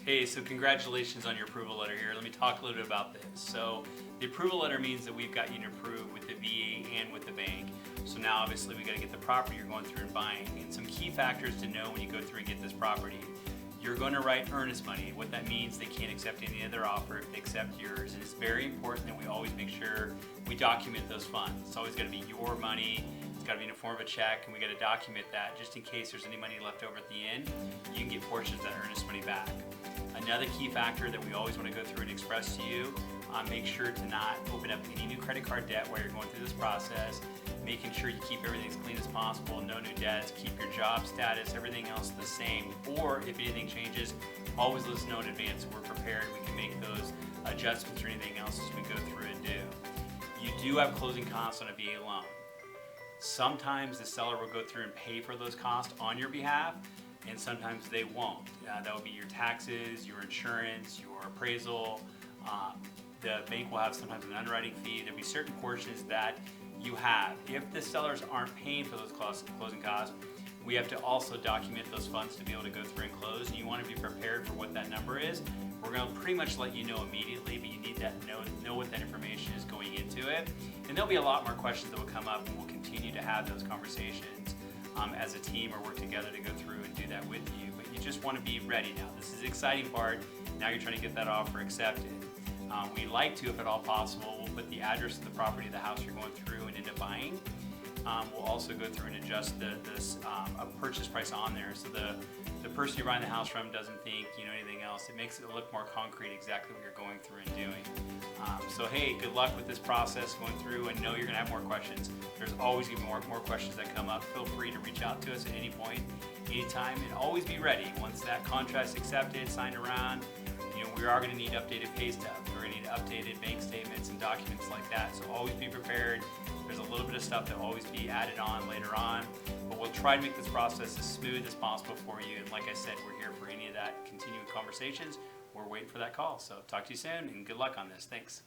Hey, so congratulations on your approval letter here. Let me talk a little bit about this. So the approval letter means that we've got you approved with the VA and with the bank. So now obviously we got to get the property you're going through and buying. And some key factors to know when you go through and get this property. You're going to write earnest money. What that means, they can't accept any other offer if they accept yours. And it's very important that we always make sure we document those funds. It's always got to be your money. It's got to be in the form of a check, and we got to document that just in case there's any money left over at the end. You can get portions of that earnest money back. Another key factor that we always want to go through and express to you, make sure to not open up any new credit card debt while you're going through this process, making sure you keep everything as clean as possible, no new debts, keep your job status, everything else the same, or if anything changes, always let us know in advance so we're prepared. We can make those adjustments or anything else as we go through and do. You do have closing costs on a VA loan. Sometimes the seller will go through and pay for those costs on your behalf, and sometimes they won't. That would be your taxes, your insurance, your appraisal. The bank will have sometimes an underwriting fee. There'll be certain portions that you have. If the sellers aren't paying for those closing costs, we have to also document those funds to be able to go through and close. And you want to be prepared for what that number is. We're going to pretty much let you know immediately, but you need to know what that information is going into it. And there'll be a lot more questions that will come up, and we'll continue to have those conversations as a team or work together to go through and do that with you. But you just want to be ready now. This is the exciting part. Now you're trying to get that offer accepted. We like to, if at all possible, we'll put the address of the property of the house you're going through and into buying. We'll also go through and adjust a purchase price on there, so the person you're buying the house from doesn't think anything else. It makes it look more concrete exactly what you're going through and doing. So hey, good luck with this process going through, and know you're going to have more questions. There's always going to be more questions that come up. Feel free to reach out to us at any point, anytime, and always be ready. Once that contract's accepted, signed around, we are going to need updated pay stubs. We're going to need updated bank statements and documents like that. So always be prepared. There's a little bit of stuff that will always be added on later on, but we'll try to make this process as smooth as possible for you. And like I said, we're here for any of that continuing conversations. We're waiting for that call. So talk to you soon, and good luck on this. Thanks.